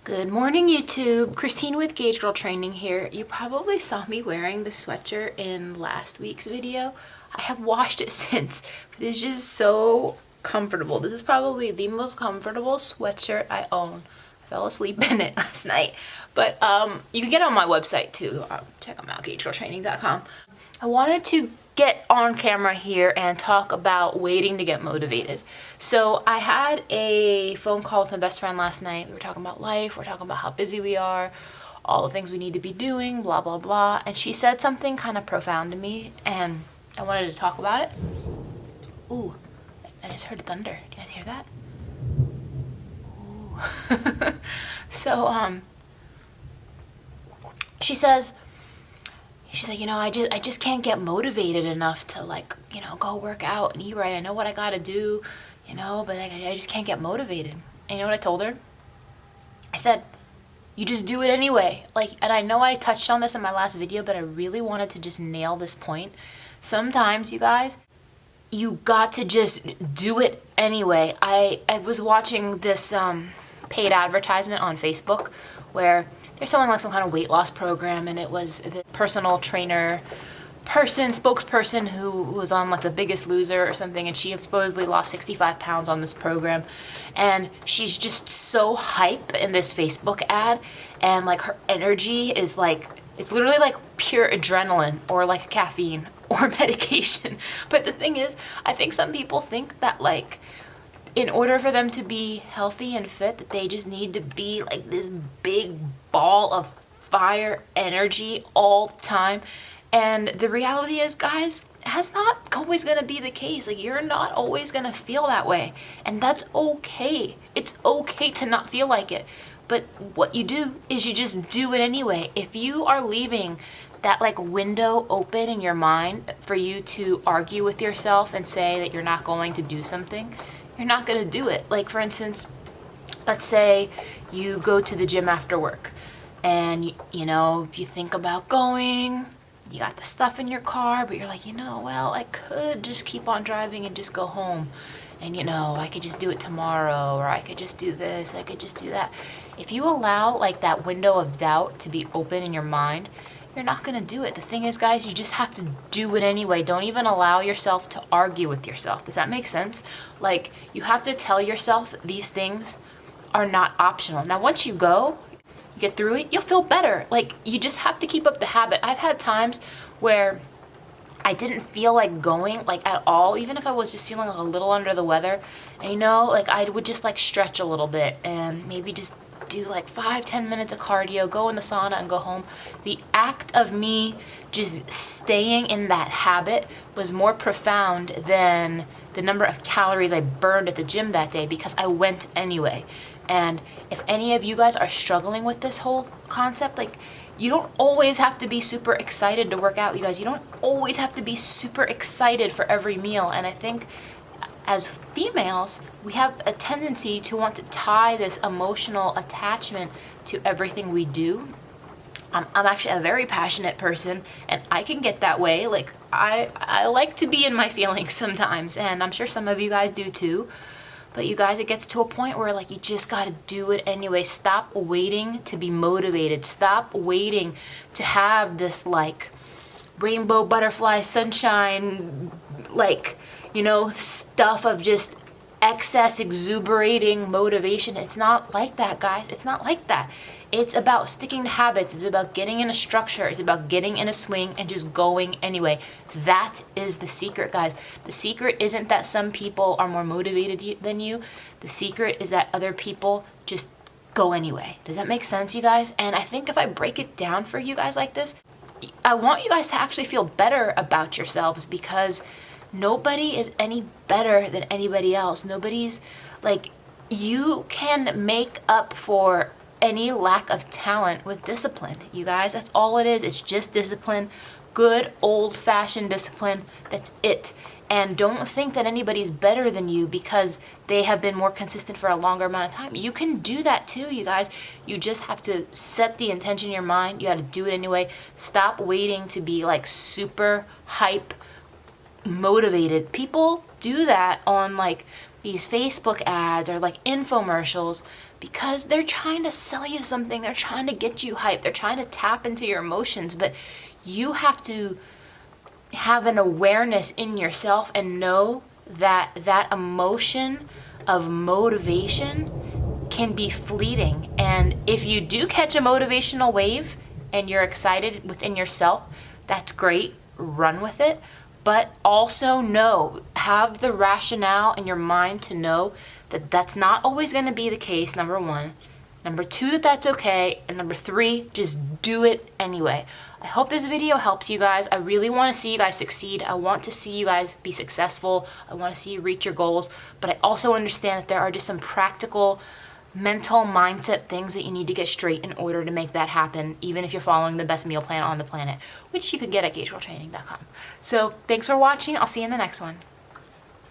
Good morning, YouTube. Christine with Gauge Girl Training here. You probably saw me wearing the sweatshirt in last week's video. I have washed it since, but it's just so comfortable. This is probably the most comfortable sweatshirt I own. I fell asleep in it last night, but you can get it on my website too. Check them out, gaugegirltraining.com. I wanted to get on camera here and talk about waiting to get motivated. So I had a phone call with my best friend last night. We were talking about life, we're talking about how busy we are, all the things we need to be doing, blah, blah, blah. And she said something kind of profound to me, and I wanted to talk about it. Ooh, I just heard thunder. Do you guys hear that? Ooh. So, she's like, I just can't get motivated enough to go work out and eat right. I know what I gotta do, but I just can't get motivated. And you know what I told her? I said, you just do it anyway. And I know I touched on this in my last video, but I really wanted to just nail this point. Sometimes, you guys, you got to just do it anyway. I was watching this paid advertisement on Facebook where they're selling some kind of weight loss program, and it was the personal trainer spokesperson who was on The Biggest Loser or something, and she supposedly lost 65 pounds on this program, and she's just so hype in this Facebook ad, and her energy is it's literally pure adrenaline or caffeine or medication. But the thing is, I think some people think that in order for them to be healthy and fit, that they just need to be this big ball of fire energy all the time. And the reality is, guys, that's not always going to be the case. You're not always going to feel that way. And that's okay. It's okay to not feel like it. But what you do is you just do it anyway. If you are leaving that window open in your mind for you to argue with yourself and say that you're not going to do something, you're not going to do it. For instance, let's say you go to the gym after work and, you think about going, you got the stuff in your car, but you're well, I could just keep on driving and just go home. And, I could just do it tomorrow, or I could just do this, I could just do that. If you allow that window of doubt to be open in your mind, you're not going to do it. The thing is, guys, you just have to do it anyway. Don't even allow yourself to argue with yourself. Does that make sense? You have to tell yourself that these things are not optional. Now, once you get through it, you'll feel better. You just have to keep up the habit. I've had times where I didn't feel like going at all, even if I was just feeling a little under the weather. And I would just stretch a little bit and maybe just do 5-10 minutes of cardio, go in the sauna and go home. The act of me just staying in that habit was more profound than the number of calories I burned at the gym that day, because I went anyway. And if any of you guys are struggling with this whole concept, you don't always have to be super excited to work out, you guys. You don't always have to be super excited for every meal. And I think as females, we have a tendency to want to tie this emotional attachment to everything we do. I'm actually a very passionate person, and I can get that way. I like to be in my feelings sometimes, and I'm sure some of you guys do too. But you guys, it gets to a point where you just gotta do it anyway. Stop waiting to be motivated. Stop waiting to have this rainbow butterfly sunshine stuff of just excess exuberating motivation. It's not like that, guys. It's not like that. It's about sticking to habits. It's about getting in a structure. It's about getting in a swing and just going anyway. That is the secret, guys. The secret isn't that some people are more motivated than you. The secret is that other people just go anyway. Does that make sense, you guys? And I think if I break it down for you guys like this, I want you guys to actually feel better about yourselves, because nobody is any better than anybody else. Nobody's you can make up for any lack of talent with discipline, you guys. That's all it is. It's just discipline. Good old-fashioned discipline. That's it. And don't think that anybody's better than you because they have been more consistent for a longer amount of time. You can do that too, you guys. You just have to set the intention in your mind. You got to do it anyway. Stop waiting to be super hype motivated. People do that on these Facebook ads or infomercials, because they're trying to sell you something. They're trying to get you hyped. They're trying to tap into your emotions, but you have to have an awareness in yourself and know that that emotion of motivation can be fleeting. And if you do catch a motivational wave and you're excited within yourself, that's great. Run with it. But also have the rationale in your mind to know that that's not always going to be the case, number one. Number two, that that's okay. And number three, just do it anyway. I hope this video helps you guys. I really want to see you guys succeed. I want to see you guys be successful. I want to see you reach your goals. But I also understand that there are just some practical mental mindset things that you need to get straight in order to make that happen, even if you're following the best meal plan on the planet, which you can get at GageWorldTraining.com. So thanks for watching. I'll see you in the next one.